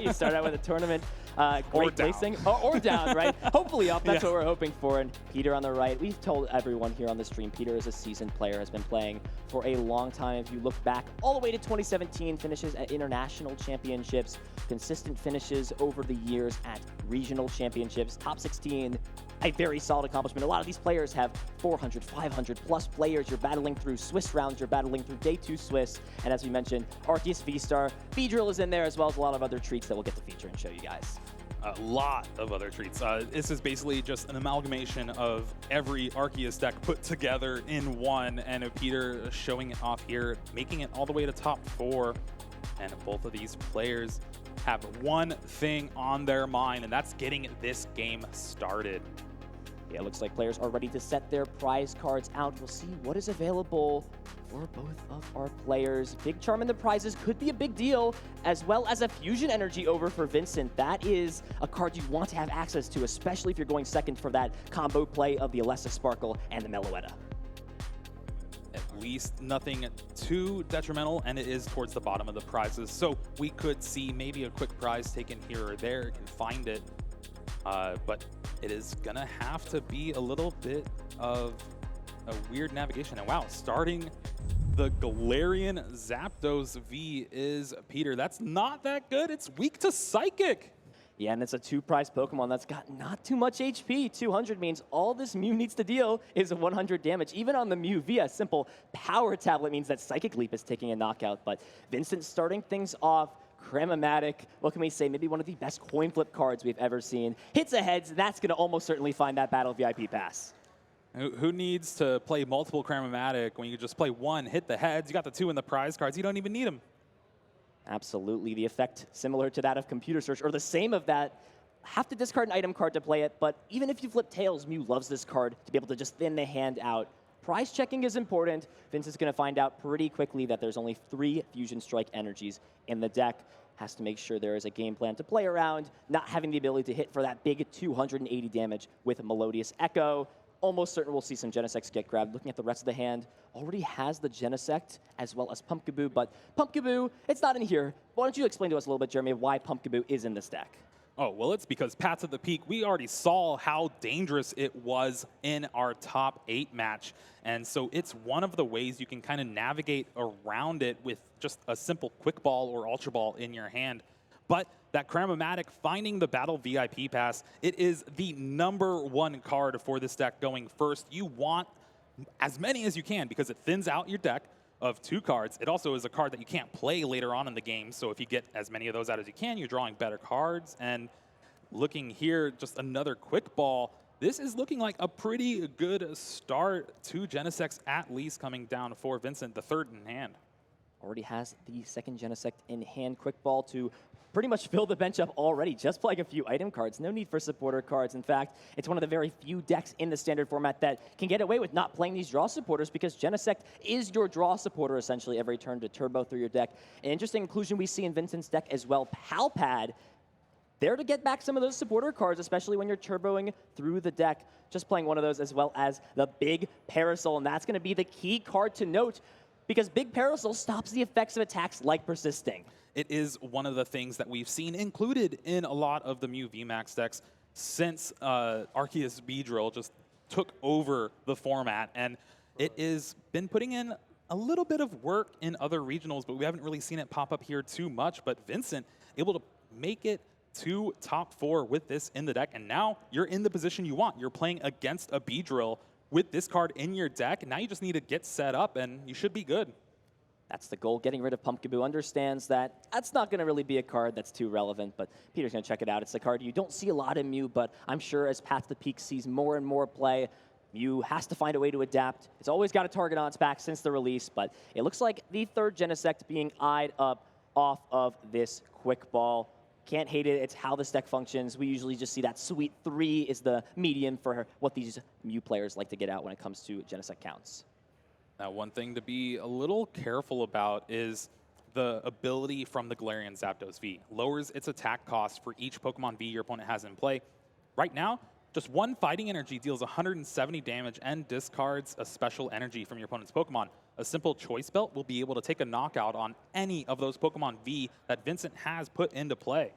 right? You start out with a tournament, great placing, or down, right? Hopefully up, that's what we're hoping for. And Peter on the right, we've told everyone here on the stream, Peter is a seasoned player, has been playing for a long time. If you look back all the way to 2017, finishes at international championships, consistent finishes over the years at regional championships, top 16, a very solid accomplishment. A lot of these players have 400, 500 plus players. You're battling through Swiss rounds, you're battling through day 2 Swiss, and as we mentioned, Arceus V-Star, V-Drill is in there, as well as a lot of other treats that we'll get to feature and show you guys. A lot of other treats. This is basically just an amalgamation of every Arceus deck put together in one, and Peter showing it off here, making it all the way to top 4, and both of these players have one thing on their mind, and that's getting this game started. Yeah, it looks like players are ready to set their prize cards out. We'll see what is available for both of our players. Big Charm in the prizes could be a big deal, as well as a Fusion Energy over for Vincent. That is a card you want to have access to, especially if you're going second for that combo play of the Alessa Sparkle and the Meloetta. At least nothing too detrimental, and it is towards the bottom of the prizes. So we could see maybe a quick prize taken here or there, you can find it. But it is gonna have to be a little bit of a weird navigation. And wow, starting the Galarian Zapdos V is Peter. That's not that good. It's weak to Psychic. Yeah, and it's a 2-prize Pokemon that's got not too much HP. 200 means all this Mew needs to deal is 100 damage. Even on the Mew V, a simple power tablet means that Psychic Leap is taking a knockout. But Vincent starting things off, Cram-O-Matic, what can we say? Maybe one of the best coin flip cards we've ever seen. Hits a heads, that's going to almost certainly find that Battle VIP pass. Who needs to play multiple Cram-O-Matic when you just play one, hit the heads, you got the 2 in the prize cards, you don't even need them. Absolutely. The effect similar to that of Computer Search, or the same of that. Have to discard an item card to play it, but even if you flip Tails, Mew loves this card to be able to just thin the hand out. Prize checking is important. Vincent's going to find out pretty quickly that there's only 3 Fusion Strike energies in the deck. Has to make sure there is a game plan to play around, not having the ability to hit for that big 280 damage with Melodious Echo. Almost certain we'll see some Genesects get grabbed. Looking at the rest of the hand, already has the Genesect as well as Pumpkaboo, but Pumpkaboo, it's not in here. Why don't you explain to us a little bit, Jeremy, why Pumpkaboo is in this deck? Oh, well, it's because Paths of the Peak, we already saw how dangerous it was in our top 8 match. And so it's one of the ways you can kind of navigate around it with just a simple Quick Ball or Ultra Ball in your hand. But that Cram-O-Matic finding the Battle VIP pass, it is the #1 card for this deck going first. You want as many as you can because it thins out your deck of 2 cards. It also is a card that you can't play later on in the game. So if you get as many of those out as you can, you're drawing better cards. And looking here, just another Quick Ball. This is looking like a pretty good start. 2 Genesects at least coming down for Vincent, the 3rd in hand. Already has the 2nd Genesect in hand. Quick Ball to pretty much fill the bench up already, just playing a few item cards. No need for supporter cards. In fact, it's one of the very few decks in the standard format that can get away with not playing these draw supporters because Genesect is your draw supporter essentially every turn to turbo through your deck. An interesting inclusion we see in Vincent's deck as well, Palpad. There to get back some of those supporter cards, especially when you're turboing through the deck. Just playing one of those as well as the Big Parasol, and that's going to be the key card to note because Big Parasol stops the effects of attacks like Persisting. It is one of the things that we've seen included in a lot of the Mew VMAX decks since Arceus V-Drill just took over the format, and it has been putting in a little bit of work in other regionals, but we haven't really seen it pop up here too much. But Vincent able to make it to top 4 with this in the deck, and now you're in the position you want. You're playing against a V-Drill with this card in your deck, and now you just need to get set up, and you should be good. That's the goal. Getting rid of Pumpkaboo, understands that that's not going to really be a card that's too relevant, but Peter's going to check it out. It's a card you don't see a lot in Mew, but I'm sure as Path to the Peak sees more and more play, Mew has to find a way to adapt. It's always got a target on its back since the release, but it looks like the 3rd Genesect being eyed up off of this Quick Ball. Can't hate it. It's how this deck functions. We usually just see that sweet 3 is the median for what these Mew players like to get out when it comes to Genesect counts. Now, one thing to be a little careful about is the ability from the Galarian Zapdos V. Lowers its attack cost for each Pokemon V your opponent has in play. Right now, just 1 fighting energy deals 170 damage and discards a special energy from your opponent's Pokemon. A simple Choice Belt will be able to take a knockout on any of those Pokemon V that Vincent has put into play.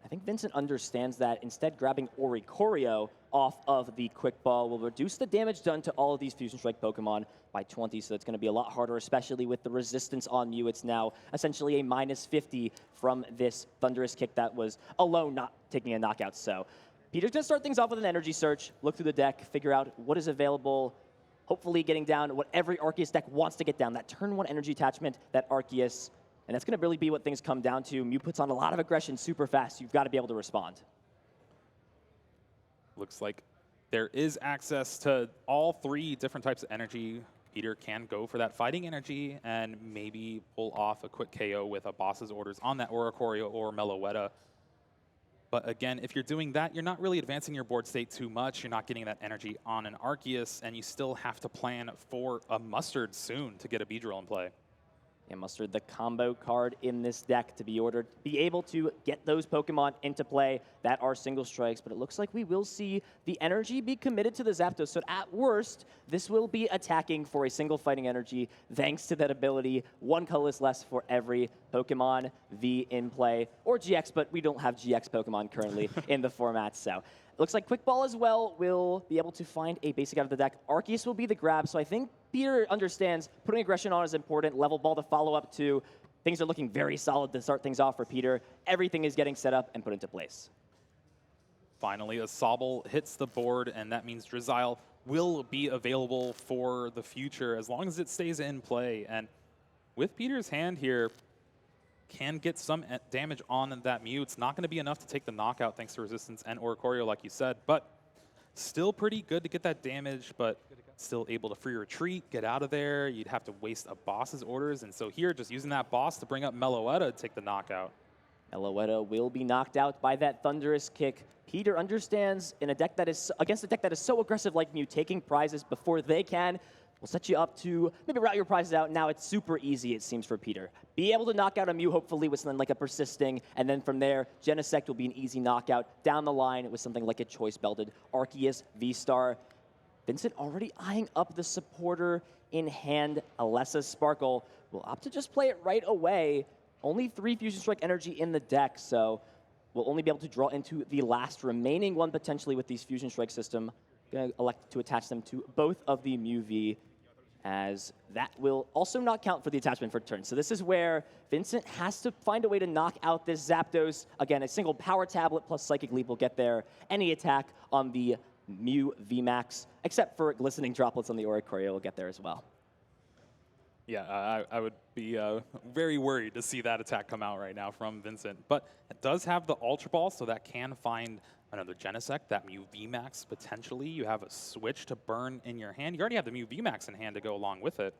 I think Vincent understands that. Instead, grabbing Oricorio off of the Quick Ball will reduce the damage done to all of these Fusion Strike Pokemon by 20, so it's going to be a lot harder, especially with the resistance on Mew. It's now essentially a -50 from this Thunderous Kick that was alone not taking a knockout. So Peter's going to start things off with an Energy Search, look through the deck, figure out what is available, hopefully getting down what every Arceus deck wants to get down, that turn 1 energy attachment, that Arceus. And that's going to really be what things come down to. Mew puts on a lot of aggression super fast. You've got to be able to respond. Looks like there is access to all 3 different types of energy. Peter can go for that fighting energy and maybe pull off a quick KO with a boss's orders on that Oricorio or Meloetta. But again, if you're doing that, you're not really advancing your board state too much. You're not getting that energy on an Arceus, and you still have to plan for a Mustard soon to get a Beedrill in play. And Mustard, the combo card in this deck to be ordered, be able to get those Pokemon into play that are single strikes. But it looks like we will see the energy be committed to the Zapdos. So at worst, this will be attacking for a single fighting energy, thanks to that ability. 1 colorless less for every Pokemon V in play, or GX, but we don't have GX Pokemon currently in the format. So looks like Quick Ball as well will be able to find a basic out of the deck. Arceus will be the grab, so I think Peter understands putting aggression on is important. Level Ball to follow up to. Things are looking very solid to start things off for Peter. Everything is getting set up and put into place. Finally, a Sobble hits the board, and that means Drizzile will be available for the future as long as it stays in play. And with Peter's hand here, can get some damage on that Mew. It's not going to be enough to take the knockout thanks to resistance and Oricorio, like you said, but still pretty good to get that damage, but still able to free retreat, get out of there. You'd have to waste a boss's orders, and so here, just using that boss to bring up Meloetta to take the knockout. Meloetta will be knocked out by that Thunderous Kick. Peter understands in a deck that is against a deck that is so aggressive like Mew, taking prizes before they can will set you up to maybe route your prizes out. Now it's super easy, it seems, for Peter. Be able to knock out a Mew, hopefully, with something like a Persisting, and then from there, Genesect will be an easy knockout. Down the line with something like a Choice-Belted Arceus V-Star. Vincent already eyeing up the supporter in hand. Alessa Sparkle will opt to just play it right away. Only 3 Fusion Strike energy in the deck, so we'll only be able to draw into the last remaining one potentially with these Fusion Strike system. Going to elect to attach them to both of the Mew V, as that will also not count for the attachment for turn. So this is where Vincent has to find a way to knock out this Zapdos. Again, a single Power Tablet plus Psychic Leap will get there. Any attack on the Mew VMAX, except for Glistening Droplets on the Oricorio, will get there as well. Yeah, I would be very worried to see that attack come out right now from Vincent. But it does have the Ultra Ball, so that can find another Genesect, that Mew VMAX potentially. You have a switch to burn in your hand. You already have the Mew VMAX in hand to go along with it.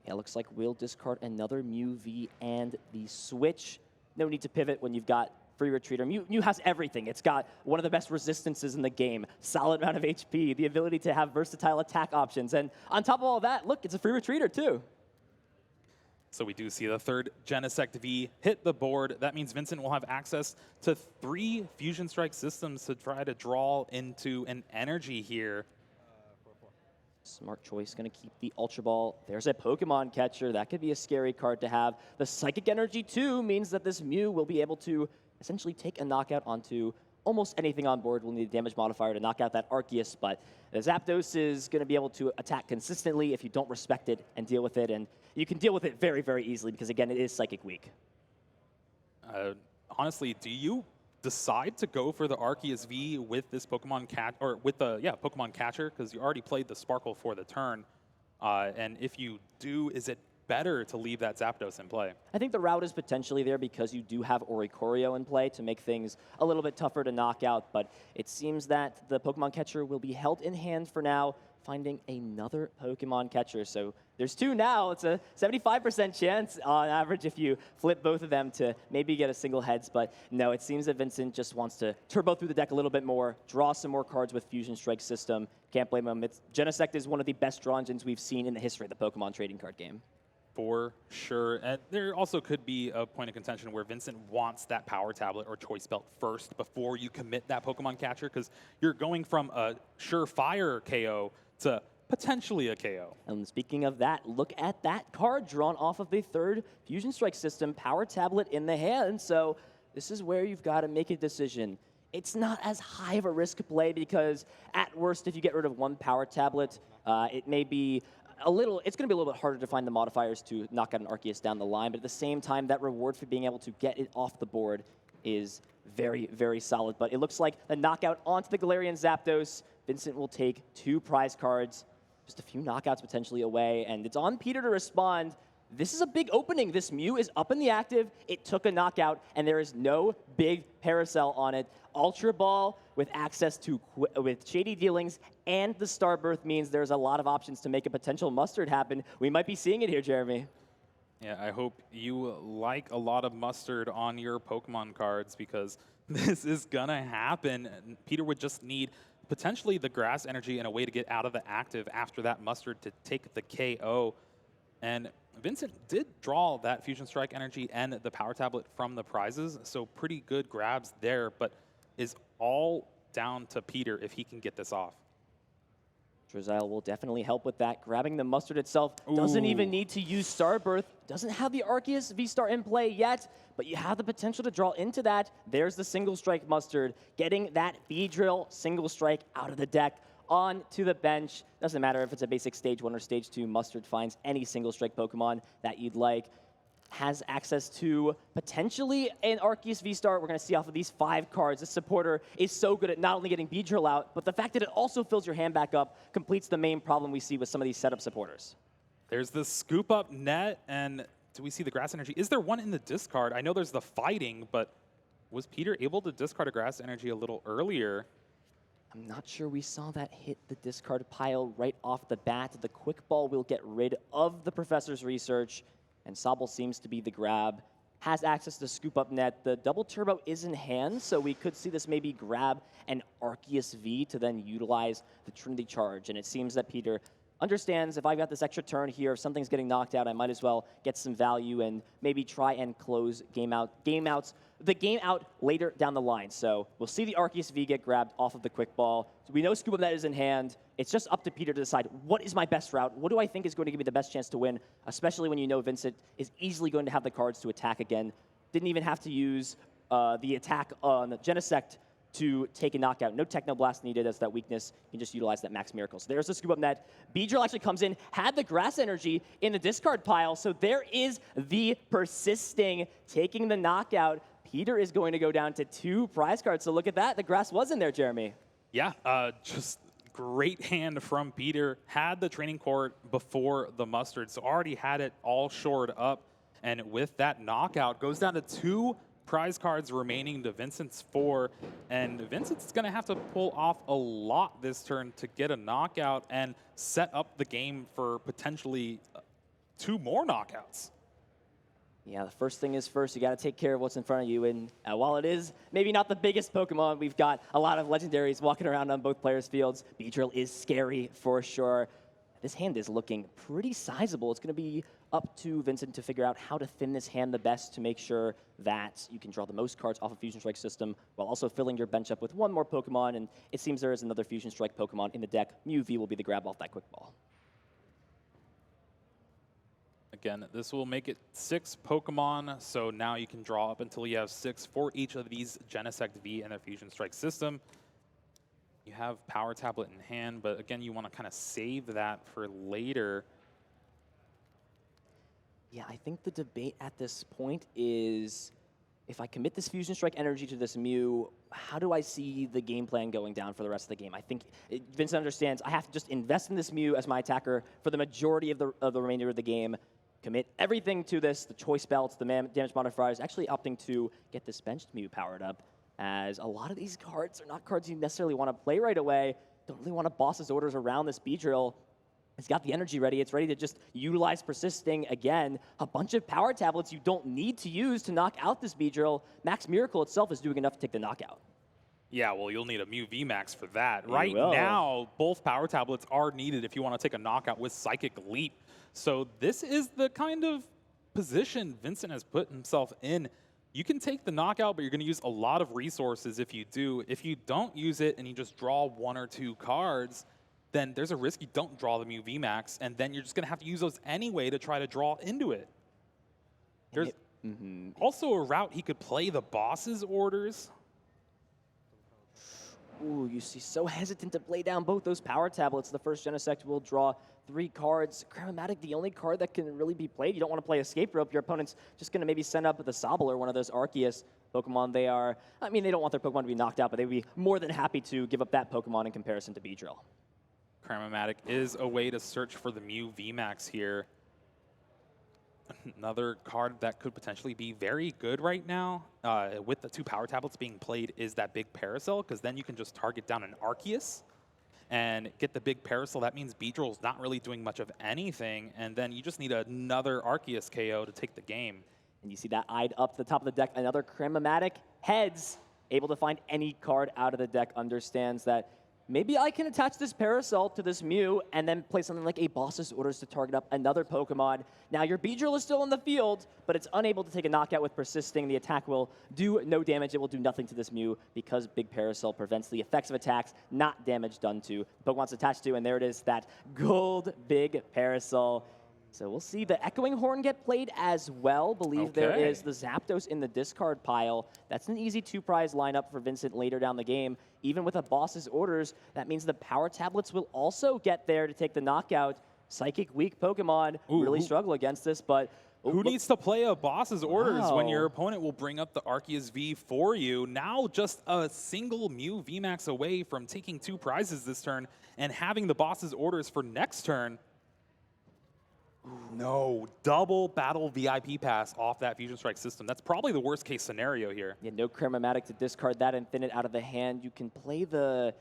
Yeah, looks like we'll discard another Mew V and the switch. No need to pivot when you've got free retreater. Mew has everything. It's got one of the best resistances in the game, solid amount of HP, the ability to have versatile attack options, and on top of all that, look, it's a free retreater too. So we do see the 3rd Genesect V hit the board. That means Vincent will have access to 3 Fusion Strike systems to try to draw into an energy here. Smart choice, going to keep the Ultra Ball. There's a Pokemon catcher. That could be a scary card to have. The Psychic Energy, too, means that this Mew will be able to essentially take a knockout onto almost anything on board. We'll need a damage modifier to knock out that Arceus, but the Zapdos is going to be able to attack consistently if you don't respect it and deal with it, and you can deal with it very, very easily because, again, it is Psychic weak. Honestly, do you decide to go for the Arceus V with this Pokemon Pokemon catcher, because you already played the Sparkle for the turn, and if you do, is it better to leave that Zapdos in play? I think the route is potentially there because you do have Oricorio in play to make things a little bit tougher to knock out, but it seems that the Pokemon catcher will be held in hand for now, finding another Pokemon catcher. So there's 2 now. It's a 75% chance on average if you flip both of them to maybe get a single heads, but no, it seems that Vincent just wants to turbo through the deck a little bit more, draw some more cards with Fusion Strike system. Can't blame him. Genesect is one of the best draw engines we've seen in the history of the Pokemon trading card game. For sure. And there also could be a point of contention where Vincent wants that Power Tablet or Choice Belt first before you commit that Pokemon catcher, because you're going from a surefire KO to potentially a KO. And speaking of that, look at that card drawn off of the 3rd Fusion Strike system, Power Tablet in the hand. So this is where you've got to make a decision. It's not as high of a risk play because at worst, if you get rid of one power tablet, it may be it's going to be a little bit harder to find the modifiers to knock out an Arceus down the line, but at the same time, that reward for being able to get it off the board is very, very solid. But it looks like the knockout onto the Galarian Zapdos. Vincent will take 2 prize cards, just a few knockouts potentially away, and it's on Peter to respond. This is a big opening. This Mew is up in the active. It took a knockout, and there is no big Paracel on it. Ultra Ball with access to with Shady Dealings and the Starbirth means there's a lot of options to make a potential Mustard happen. We might be seeing it here, Jeremy. Yeah, I hope you like a lot of Mustard on your Pokemon cards because this is going to happen. Peter would just need potentially the Grass Energy and a way to get out of the active after that Mustard to take the KO. And Vincent did draw that Fusion Strike Energy and the Power Tablet from the prizes, so pretty good grabs there, but is all down to Peter if he can get this off. Drizzile will definitely help with that. Grabbing the Mustard itself doesn't even need to use Starbirth. Doesn't have the Arceus V-Star in play yet, but you have the potential to draw into that. There's the Single Strike Mustard, getting that Beedrill Single Strike out of the deck onto the bench. Doesn't matter if it's a basic Stage 1 or Stage 2, Mustard finds any Single Strike Pokemon that you'd like. Has access to potentially an Arceus V-Star. We're going to see off of these 5 cards. This supporter is so good at not only getting Beedrill out, but the fact that it also fills your hand back up completes the main problem we see with some of these setup supporters. There's the Scoop Up Net, and do we see the Grass Energy? Is there one in the discard? I know there's the Fighting, but was Peter able to discard a Grass Energy a little earlier? I'm not sure we saw that hit the discard pile right off the bat. The Quick Ball will get rid of the Professor's Research, and Sobble seems to be the grab. Has access to Scoop Up Net. The Double Turbo is in hand, so we could see this maybe grab an Arceus V to then utilize the Trinity Charge. And it seems that Peter understands if I've got this extra turn here, if something's getting knocked out, I might as well get some value and maybe try and close the game out later down the line. So we'll see the Arceus V get grabbed off of the Quick Ball. So we know Scoop Up Net is in hand. It's just up to Peter to decide what is my best route, what do I think is going to give me the best chance to win, especially when you know Vincent is easily going to have the cards to attack again. Didn't even have to use the attack on the Genesect to take a knockout. No Techno Blast needed as that weakness. You can just utilize that Max Miracle. So there's the Scoop Up Net. Beedrill actually comes in, had the Grass Energy in the discard pile, so there is the Persisting taking the knockout. Peter is going to go down to 2 prize cards, so look at that. The Grass was in there, Jeremy. Yeah, just great hand from Peter. Had the Training Court before the Mustard, so already had it all shored up. And with that knockout, goes down to 2 prize cards remaining to Vincent's 4, and Vincent's going to have to pull off a lot this turn to get a knockout and set up the game for potentially 2 more knockouts. Yeah, the first thing is first, you got to take care of what's in front of you, and while it is maybe not the biggest Pokemon, we've got a lot of legendaries walking around on both players' fields. Beedrill is scary for sure. This hand is looking pretty sizable. It's going to be up to Vincent to figure out how to thin this hand the best to make sure that you can draw the most cards off of Fusion Strike system while also filling your bench up with 1 more Pokemon, and it seems there is another Fusion Strike Pokemon in the deck. Mew V will be the grab off that Quick Ball. Again, this will make it 6 Pokemon, so now you can draw up until you have 6 for each of these Genesect V and their Fusion Strike system. You have Power Tablet in hand, but again, you want to kind of save that for later. Yeah, I think the debate at this point is, if I commit this Fusion Strike energy to this Mew, how do I see the game plan going down for the rest of the game? I think Vincent understands I have to just invest in this Mew as my attacker for the majority of the remainder of the game, commit everything to this, the choice belts, the damage modifiers, actually opting to get this benched Mew powered up, as a lot of these cards are not cards you necessarily want to play right away. Don't really want to boss his orders around this Beedrill. It's got the energy ready. It's ready to just utilize Persisting again. A bunch of Power Tablets you don't need to use to knock out this Beedrill. Max Miracle itself is doing enough to take the knockout. Yeah, well, you'll need a Mew VMAX for that. Right now, both Power Tablets are needed if you want to take a knockout with Psychic Leap. So this is the kind of position Vincent has put himself in. You can take the knockout, but you're going to use a lot of resources if you do. If you don't use it and you just draw 1 or 2 cards, then there's a risk you don't draw the Mew VMAX, and then you're just going to have to use those anyway to try to draw into it. Also a route he could play the boss's orders. Ooh, you see so hesitant to play down both those power tablets. The first Genesect will draw 3 cards. Chromatic, the only card that can really be played. You don't want to play Escape Rope. Your opponent's just going to maybe send up the Sobble or one of those Arceus Pokemon. They don't want their Pokemon to be knocked out, but they'd be more than happy to give up that Pokemon in comparison to Beedrill. Chromatic is a way to search for the Mew VMAX here. Another card that could potentially be very good right now with the 2 power tablets being played is that big Parasol, because then you can just target down an Arceus and get the big Parasol. That means Beedrill's not really doing much of anything, and then you just need another Arceus KO to take the game. And you see that eyed up to the top of the deck. Another Chromatic heads, able to find any card out of the deck, understands that maybe I can attach this Parasol to this Mew and then play something like a Boss's Orders to target up another Pokemon. Now, your Beedrill is still in the field, but it's unable to take a knockout with Persisting. The attack will do no damage. It will do nothing to this Mew because Big Parasol prevents the effects of attacks, not damage done to the Pokemon's attached to. And there it is, that gold Big Parasol. So we'll see the Echoing Horn get played as well. Believe there is the Zapdos in the discard pile. That's an easy 2-prize lineup for Vincent later down the game. Even with a Boss's Orders, that means the Power Tablets will also get there to take the knockout. Psychic weak Pokemon really struggle against this, but... Who needs to play a Boss's Orders when your opponent will bring up the Arceus V for you? Now just a single Mew VMAX away from taking 2 prizes this turn and having the Boss's Orders for next turn. No, double battle VIP pass off that Fusion Strike system. That's probably the worst case scenario here. Yeah, no Chromatic to discard that Infinite out of the hand. You can play the...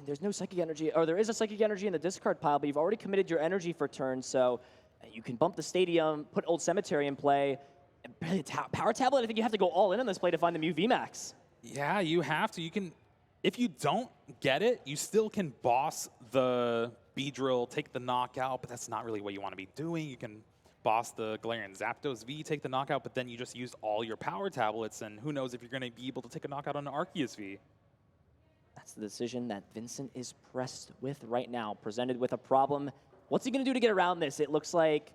there's no Psychic Energy, or there is a Psychic Energy in the discard pile, but you've already committed your energy for turn, so you can bump the Stadium, put Old Cemetery in play. Power Tablet, I think you have to go all in on this play to find the Mew VMAX. Yeah, you have to. You can, if you don't get it, you still can boss the Beedrill, take the knockout, but that's not really what you want to be doing. You can boss the Galarian Zapdos V, take the knockout, but then you just used all your power tablets, and who knows if you're going to be able to take a knockout on an Arceus V. That's the decision that Vincent is pressed with right now, presented with a problem. What's he going to do to get around this? It looks like,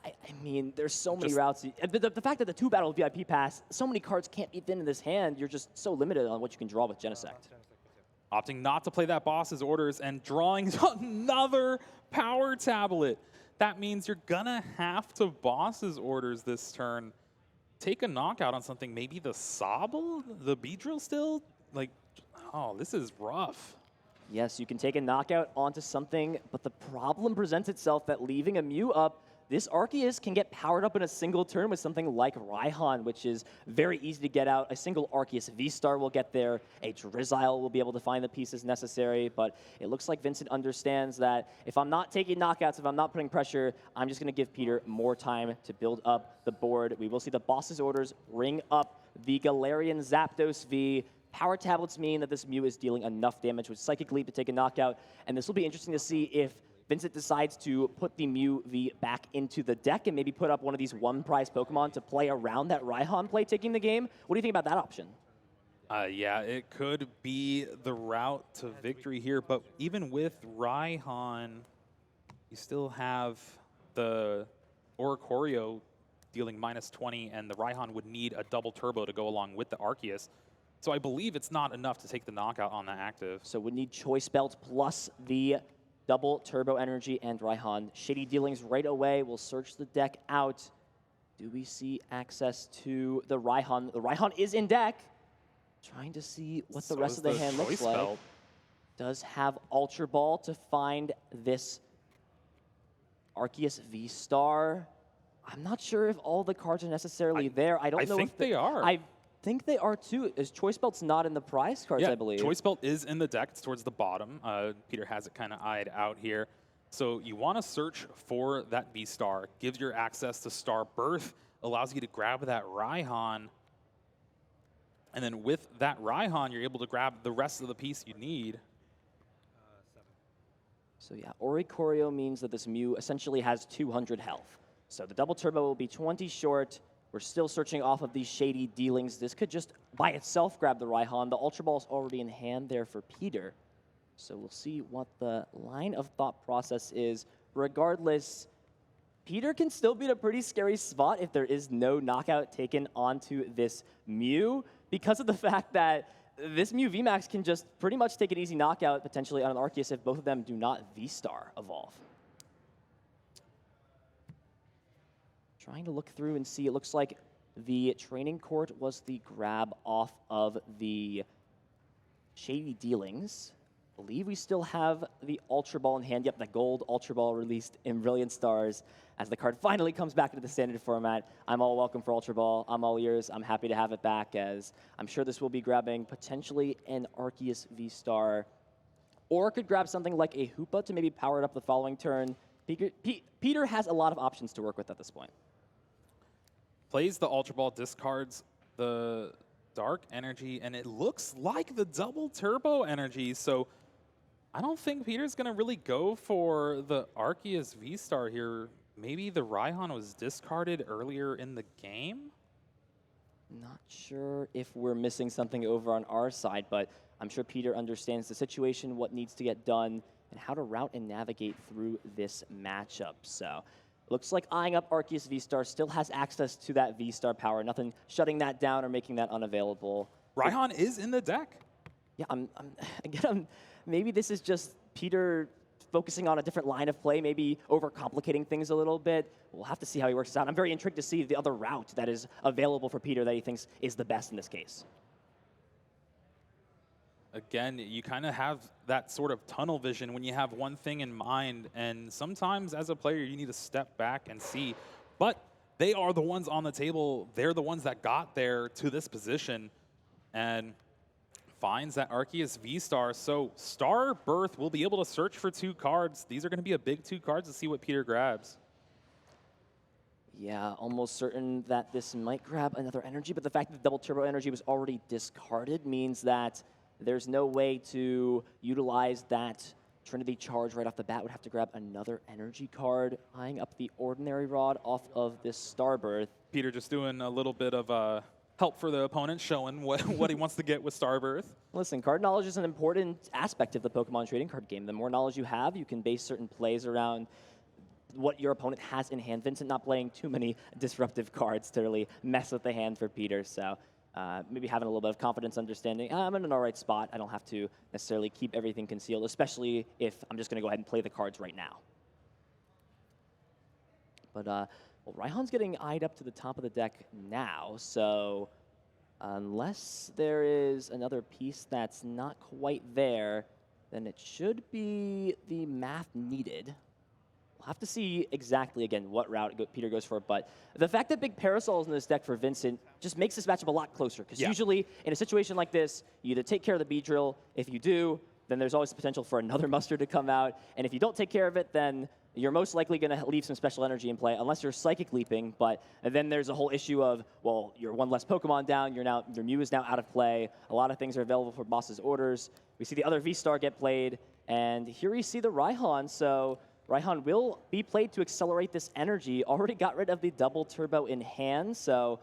I mean, there's so many routes. The fact that the 2-battle VIP pass, so many cards can't be thin in this hand, you're just so limited on what you can draw with Genesect. Opting not to play that Boss's Orders and drawing another power tablet. That means you're gonna have to Boss's Orders this turn. Take a knockout on something, maybe the Sobble, the Beedrill still? Like, oh, this is rough. Yes, you can take a knockout onto something, but the problem presents itself that leaving a Mew up, this Arceus can get powered up in a single turn with something like Raihan, which is very easy to get out. A single Arceus V-Star will get there. A Drizzile will be able to find the pieces necessary, but it looks like Vincent understands that if I'm not taking knockouts, if I'm not putting pressure, I'm just going to give Peter more time to build up the board. We will see the Boss's Orders bring up the Galarian Zapdos V. Power Tablets mean that this Mew is dealing enough damage with Psychic Leap to take a knockout, and this will be interesting to see if Vincent decides to put the Mew V back into the deck and maybe put up one of these 1-prize Pokemon to play around that Raihan play taking the game. What do you think about that option? Yeah, it could be the route to victory here, but even with Raihan, you still have the Oricorio dealing -20, and the Raihan would need a double turbo to go along with the Arceus. So I believe it's not enough to take the knockout on the active. So we need Choice Belt plus the double turbo energy and Raihan. Shady dealings right away. We'll search the deck out. Do we see access to the Raihan? The Raihan is in deck. Trying to see what the rest of the hand looks like. Does have Ultra Ball to find this Arceus V-Star. I'm not sure if all the cards are necessarily there. I don't know if they are. I think they are too. Is Choice Belt's not in the prize cards, I believe? Choice Belt is in the deck. It's towards the bottom. Peter has it kind of eyed out here. So you want to search for that V-Star. Gives you access to Star Birth. Allows you to grab that Raihan. And then with that Raihan, you're able to grab the rest of the piece you need. So yeah, Oricorio means that this Mew essentially has 200 health. So the double turbo will be 20 short. We're still searching off of these shady dealings. This could just by itself grab the Raihan. The Ultra Ball is already in hand there for Peter. So we'll see what the line of thought process is. Regardless, Peter can still be in a pretty scary spot if there is no knockout taken onto this Mew, because of the fact that this Mew VMAX can just pretty much take an easy knockout potentially on an Arceus if both of them do not V-Star evolve. Trying to look through and see, it looks like the training court was the grab off of the Shady Dealings. I believe we still have the Ultra Ball in hand. Yep, the gold Ultra Ball released in Brilliant Stars as the card finally comes back into the standard format. I'm all welcome for Ultra Ball. I'm all ears. I'm happy to have it back, as I'm sure this will be grabbing potentially an Arceus V-Star, or could grab something like a Hoopa to maybe power it up the following turn. Peter has a lot of options to work with at this point. Plays the Ultra Ball, discards the Dark Energy, and it looks like the double Turbo Energy. So I don't think Peter's going to really go for the Arceus V-Star here. Maybe the Raihan was discarded earlier in the game? Not sure if we're missing something over on our side, but I'm sure Peter understands the situation, what needs to get done, and how to route and navigate through this matchup. So looks like eyeing up Arceus V-Star, still has access to that V-Star power. Nothing shutting that down or making that unavailable. Raihan is in the deck. Yeah, maybe this is just Peter focusing on a different line of play, maybe overcomplicating things a little bit. We'll have to see how he works this out. I'm very intrigued to see the other route that is available for Peter that he thinks is the best in this case. Again, you kind of have that sort of tunnel vision when you have one thing in mind, and sometimes as a player you need to step back and see. But they are the ones on the table. They're the ones that got there to this position, and finds that Arceus V-Star. So Star Birth will be able to search for 2 cards. These are going to be a big 2 cards to see what Peter grabs. Yeah, almost certain that this might grab another energy, but the fact that the double turbo energy was already discarded means that there's no way to utilize that Trinity charge right off the bat. Would have to grab another energy card, eyeing up the Ordinary Rod off of this Star Birth. Peter just doing a little bit of help for the opponent, showing what he wants to get with Star Birth. Listen, card knowledge is an important aspect of the Pokemon trading card game. The more knowledge you have, you can base certain plays around what your opponent has in hand. Vincent not playing too many disruptive cards to really mess with the hand for Peter, so maybe having a little bit of confidence, understanding, I'm in an all right spot. I don't have to necessarily keep everything concealed, especially if I'm just going to go ahead and play the cards right now. But well, Raihan's getting eyed up to the top of the deck now, so unless there is another piece that's not quite there, then it should be the math needed. We'll have to see exactly, again, what route Peter goes for, but the fact that big Parasol's in this deck for Vincent just makes this matchup a lot closer, because usually in a situation like this, you either take care of the Beedrill. If you do, then there's always the potential for another Mustard to come out, and if you don't take care of it, then you're most likely going to leave some special energy in play, unless you're Psychic Leaping, but then there's a whole issue of, well, you're one less Pokemon down, your Mew is now out of play, a lot of things are available for boss's orders. We see the other V-Star get played, and here we see the Raihan, so Raihan will be played to accelerate this energy. Already got rid of the double turbo in hand, so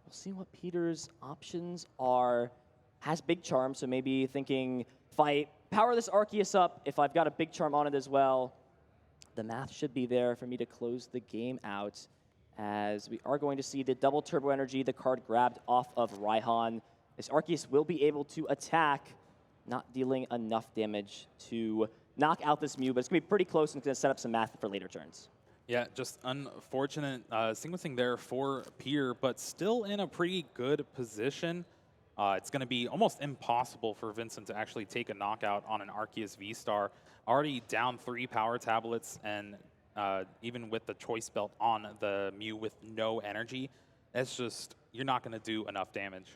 we'll see what Peter's options are. Has Big Charm, so maybe thinking, if I power this Arceus up, if I've got a Big Charm on it as well, the math should be there for me to close the game out, as we are going to see the double turbo energy, the card grabbed off of Raihan. This Arceus will be able to attack, not dealing enough damage to knock out this Mew, but it's going to be pretty close and it's going to set up some math for later turns. Yeah, just unfortunate sequencing there for Peter, but still in a pretty good position. It's going to be almost impossible for Vincent to actually take a knockout on an Arceus V-Star. Already down 3 power tablets, and even with the choice belt on the Mew with no energy, it's just, you're not going to do enough damage.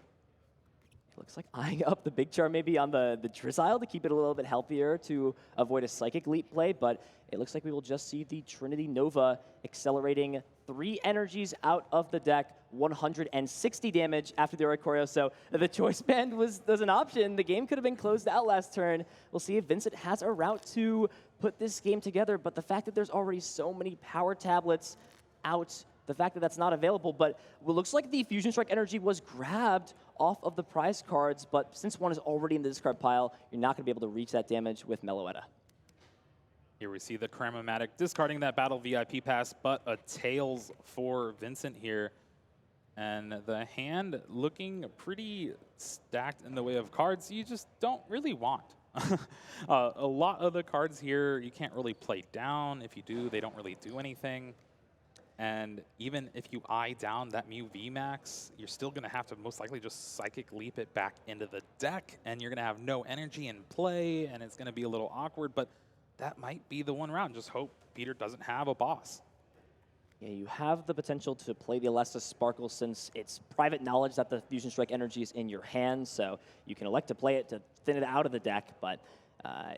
Looks like eyeing up the Big Charm maybe on the Drizzile to keep it a little bit healthier to avoid a Psychic Leap play, but it looks like we will just see the Trinity Nova accelerating 3 energies out of the deck, 160 damage after the Oricorio, so the Choice Band was an option. The game could have been closed out last turn. We'll see if Vincent has a route to put this game together, but the fact that there's already so many power tablets out, the fact that that's not available, but it looks like the Fusion Strike energy was grabbed off of the prize cards, but since one is already in the discard pile, you're not going to be able to reach that damage with Meloetta. Here we see the Cramomatic discarding that Battle VIP pass, but a Tails for Vincent here. And the hand looking pretty stacked in the way of cards you just don't really want. A lot of the cards here you can't really play down. If you do, they don't really do anything. And even if you eye down that Mew VMAX, you're still going to have to most likely just Psychic Leap it back into the deck, and you're going to have no energy in play, and it's going to be a little awkward, but that might be the one round. Just hope Peter doesn't have a boss. Yeah, you have the potential to play the Alessa Sparkle since it's private knowledge that the Fusion Strike energy is in your hand, so you can elect to play it to thin it out of the deck, but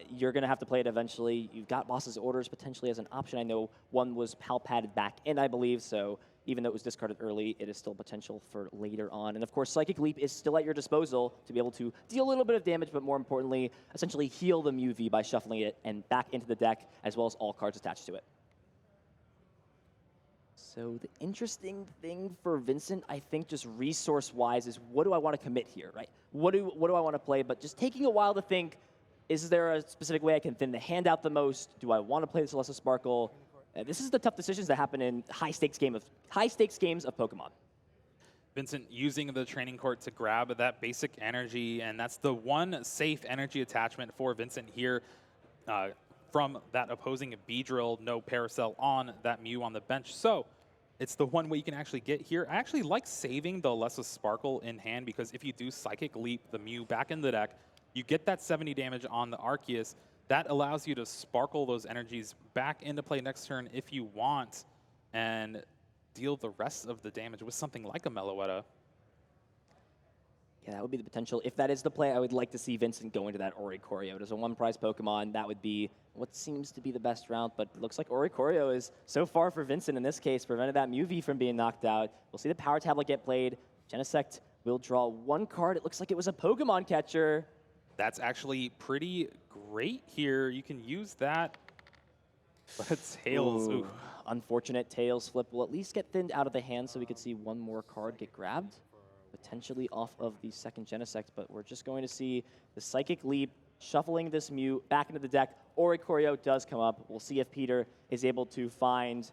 you're going to have to play it eventually. You've got Boss's Orders potentially as an option. I know one was Pal-Padded back in, I believe, so even though it was discarded early, it is still potential for later on. And of course, Psychic Leap is still at your disposal to be able to deal a little bit of damage, but more importantly, essentially heal the Mew V by shuffling it and back into the deck, as well as all cards attached to it. So the interesting thing for Vincent, I think just resource-wise, is what do I want to commit here, right? What do I want to play? But just taking a while to think, is there a specific way I can thin the hand out the most? Do I want to play this Alessa Sparkle? This is the tough decisions that happen in high-stakes games of Pokemon. Vincent using the training court to grab that basic energy, and that's the one safe energy attachment for Vincent here from that opposing Beedrill, no Paracel on that Mew on the bench. So it's the one way you can actually get here. I actually like saving the Alessa Sparkle in hand because if you do Psychic Leap the Mew back in the deck, you get that 70 damage on the Arceus. That allows you to sparkle those energies back into play next turn if you want and deal the rest of the damage with something like a Meloetta. Yeah, that would be the potential. If that is the play, I would like to see Vincent go into that Oricorio. As a one-prize Pokemon, that would be what seems to be the best route, but it looks like Oricorio is, so far for Vincent in this case, prevented that Mew V from being knocked out. We'll see the Power Tablet get played. Genesect will draw one card. It looks like it was a Pokemon catcher. That's actually pretty great here. You can use that. But Tails, ooh. Unfortunate Tails flip will at least get thinned out of the hand so we could see one more card get grabbed, potentially off of the second Genesect, but we're just going to see the Psychic Leap shuffling this Mew back into the deck. Oricorio does come up. We'll see if Peter is able to find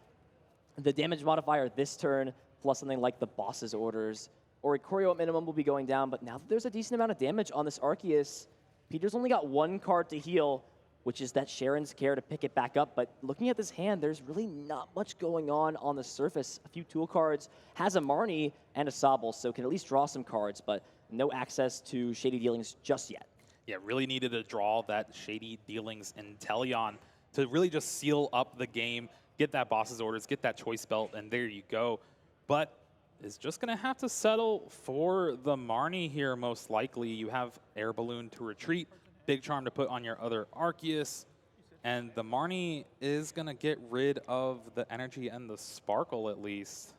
the damage modifier this turn, plus something like the Boss's Orders. Oricorio at minimum will be going down, but now that there's a decent amount of damage on this Arceus, Peter's only got one card to heal, which is that Sharon's Care to pick it back up. But looking at this hand, there's really not much going on the surface. A few tool cards, has a Marnie and a Sobble, so can at least draw some cards, but no access to Shady Dealings just yet. Yeah, really needed to draw that Shady Dealings Inteleon to really just seal up the game, get that Boss's Orders, get that Choice Belt, and there you go. But is just going to have to settle for the Marnie here, most likely. You have Air Balloon to retreat, Big Charm to put on your other Arceus, and the Marnie is going to get rid of the energy and the Sparkle at least.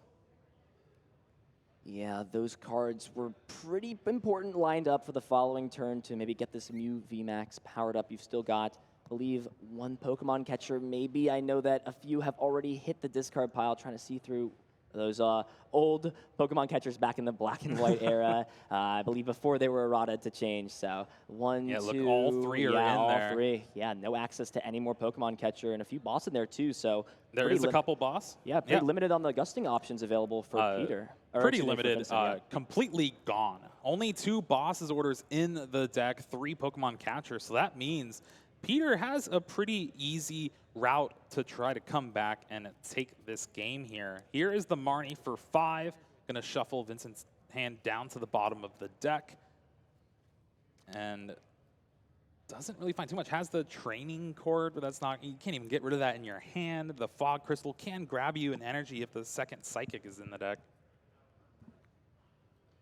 Yeah, those cards were pretty important lined up for the following turn to maybe get this Mew VMAX powered up. You've still got, I believe, one Pokemon catcher. Maybe I know that a few have already hit the discard pile trying to see through those old Pokemon catchers back in the black and white era. I believe before they were errata to change. So one, yeah, two, look, all three are in all there. Three. Yeah, no access to any more Pokemon catcher and a few boss in there too. So there is a couple boss. Yeah, pretty limited on the gusting options available for Peter. Pretty limited, Vincent, completely gone. Only 2 Boss's Orders in the deck, 3 Pokemon catchers. So that means Peter has a pretty easy route to try to come back and take this game here. Here is the Marnie for 5. Gonna shuffle Vincent's hand down to the bottom of the deck. And doesn't really find too much. Has the training cord, but that's not, you can't even get rid of that in your hand. The Fog Crystal can grab you in energy if the second Psychic is in the deck.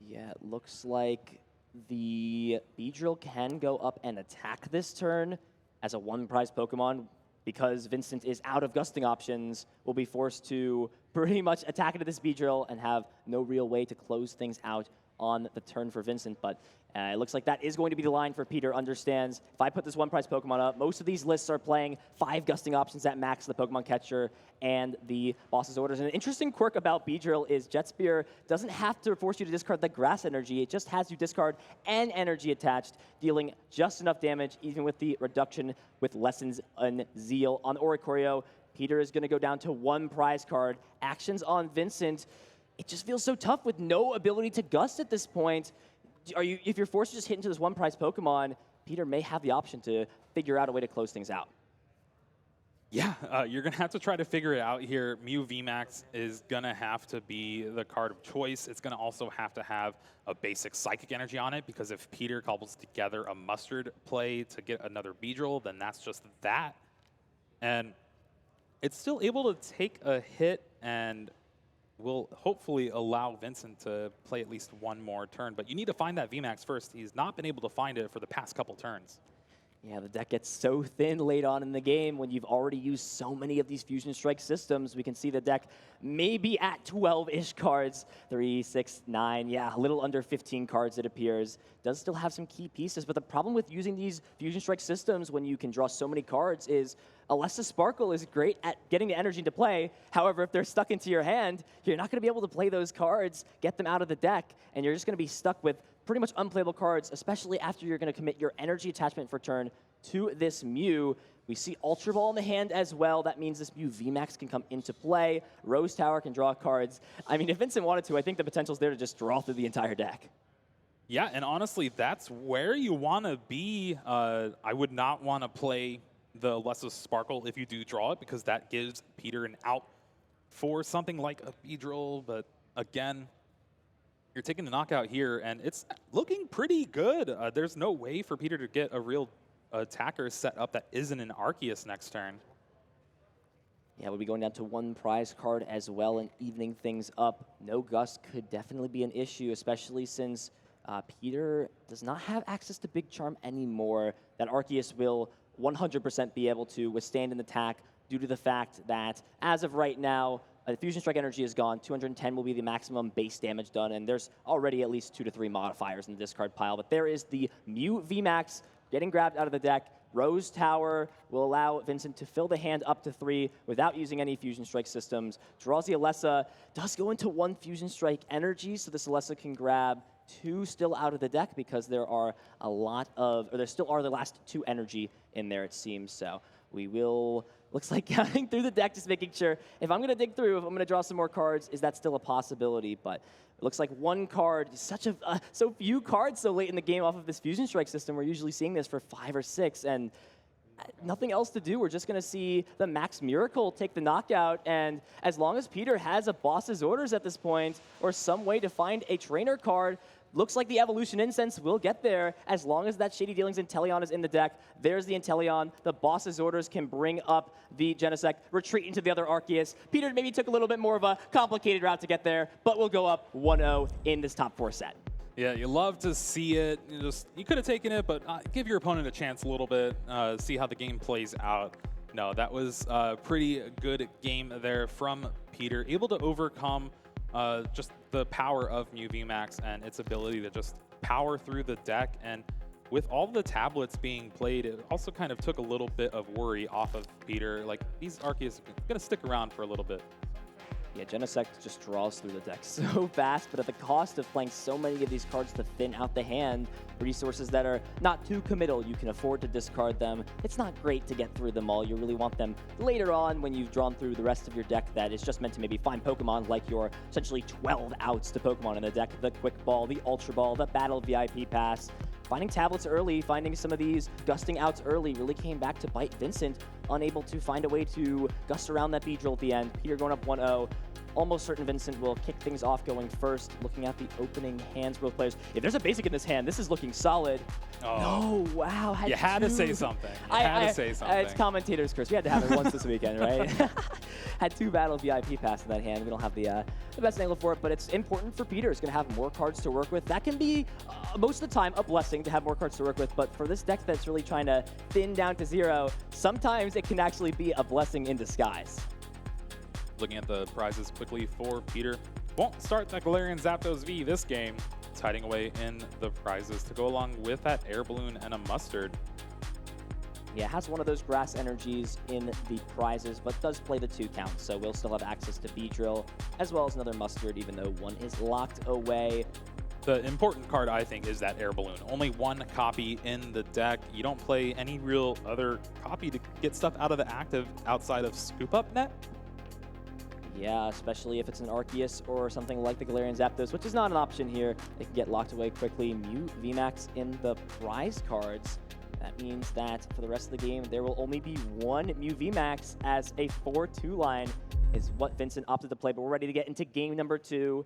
Yeah, it looks like the Beedrill can go up and attack this turn as a one-prize Pokemon. Because Vincent is out of gusting options, will be forced to pretty much attack into this Beedrill and have no real way to close things out on the turn for Vincent, but it looks like that is going to be the line for Peter. Understands, if I put this one prize Pokemon up, most of these lists are playing 5 gusting options at max, the Pokemon Catcher and the boss's orders. And an interesting quirk about Beedrill is Jet Spear doesn't have to force you to discard the grass energy. It just has you discard an energy attached, dealing just enough damage, even with the reduction with Lessons in Zeal. On Oricorio, Peter is going to go down to 1 prize card. Actions on Vincent. It just feels so tough with no ability to gust at this point. If you're forced to just hit into this 1 prize Pokemon, Peter may have the option to figure out a way to close things out. Yeah, you're going to have to try to figure it out here. Mew VMAX is going to have to be the card of choice. It's going to also have to have a basic Psychic Energy on it, because if Peter cobbles together a Mustard play to get another Beedrill, then that's just that. And it's still able to take a hit and will hopefully allow Vincent to play at least 1 more turn. But you need to find that VMAX first. He's not been able to find it for the past couple turns. Yeah, the deck gets so thin late on in the game when you've already used so many of these Fusion Strike systems. We can see the deck maybe at 12-ish cards, 3, 6, 9, yeah, a little under 15 cards it appears. Does still have some key pieces, but the problem with using these Fusion Strike systems when you can draw so many cards is Alessa Sparkle is great at getting the energy into play. However, if they're stuck into your hand, you're not going to be able to play those cards, get them out of the deck, and you're just going to be stuck with pretty much unplayable cards, especially after you're going to commit your energy attachment for turn to this Mew. We see Ultra Ball in the hand as well. That means this Mew VMAX can come into play. Rose Tower can draw cards. I mean, if Vincent wanted to, I think the potential's there to just draw through the entire deck. Yeah, and honestly, that's where you want to be. I would not want to play the Alessa Sparkle if you do draw it, because that gives Peter an out for something like a Beedrill. But again, you're taking the knockout here, and it's looking pretty good. There's no way for Peter to get a real attacker set up that isn't an Arceus next turn. Yeah, we'll be going down to 1 prize card as well and evening things up. No Gust could definitely be an issue, especially since Peter does not have access to Big Charm anymore. That Arceus will 100% be able to withstand an attack due to the fact that, as of right now, the Fusion Strike energy is gone. 210 will be the maximum base damage done, and there's already at least 2 to 3 modifiers in the discard pile. But there is the Mew VMAX getting grabbed out of the deck. Rose Tower will allow Vincent to fill the hand up to 3 without using any Fusion Strike systems. Draws the Alessa, does go into 1 Fusion Strike energy, so this Alessa can grab 2 still out of the deck, because there are a lot of, or there still are the last 2 energy in there, it seems. So we will, looks like counting through the deck, just making sure if I'm going to dig through, if I'm going to draw some more cards, is that still a possibility? But it looks like 1 card, such a so few cards so late in the game off of this Fusion Strike system. We're usually seeing this for 5 or 6, and nothing else to do. We're just going to see the Max Miracle take the knockout, and as long as Peter has a boss's orders at this point, or some way to find a trainer card, looks like the Evolution Incense will get there as long as that Shady Dealings Inteleon is in the deck. There's the Inteleon. The boss's orders can bring up the Genesect, retreat into the other Arceus. Peter maybe took a little bit more of a complicated route to get there, but will go up 1-0 in this top 4 set. Yeah, you love to see it. You could have taken it, but give your opponent a chance a little bit, see how the game plays out. No, that was a pretty good game there from Peter, able to overcome just the power of Mew VMAX and its ability to just power through the deck. And with all the tablets being played, it also kind of took a little bit of worry off of Peter. Like, these Arceus are going to stick around for a little bit. Yeah, Genesect just draws through the deck so fast, but at the cost of playing so many of these cards to thin out the hand, resources that are not too committal, you can afford to discard them. It's not great to get through them all. You really want them later on when you've drawn through the rest of your deck that is just meant to maybe find Pokemon, like your essentially 12 outs to Pokemon in the deck, the Quick Ball, the Ultra Ball, the Battle VIP Pass. Finding tablets early, finding some of these gusting outs early really came back to bite Vincent, unable to find a way to gust around that Beedrill at the end. Peter going up 1-0. Almost certain Vincent will kick things off going first, looking at the opening hands for both players. If there's a basic in this hand, this is looking solid. Oh. No, wow. You had to say something. You had to say something. It's commentator's curse. We had to have it once this weekend, right? Had 2 Battle VIP Pass in that hand. We don't have the best angle for it, but it's important for Peter. He's going to have more cards to work with. That can be, most of the time, a blessing to have more cards to work with, but for this deck that's really trying to thin down to 0, sometimes it can actually be a blessing in disguise. Looking at the prizes quickly for Peter. Won't start that Galarian Zapdos V this game. Gillette tiding away in the prizes to go along with that air balloon and a mustard. Yeah, it has one of those grass energies in the prizes, but does play the 2 count, so we'll still have access to Beedrill, as well as another mustard, even though one is locked away. The important card, I think, is that air balloon. Only 1 copy in the deck. You don't play any real other copy to get stuff out of the active outside of Scoop Up Net. Yeah, especially if it's an Arceus or something like the Galarian Zapdos, which is not an option here. It can get locked away quickly. Mew VMAX in the prize cards. That means that for the rest of the game, there will only be 1 Mew VMAX, as a 4-2 line is what Vincent opted to play. But we're ready to get into game number 2.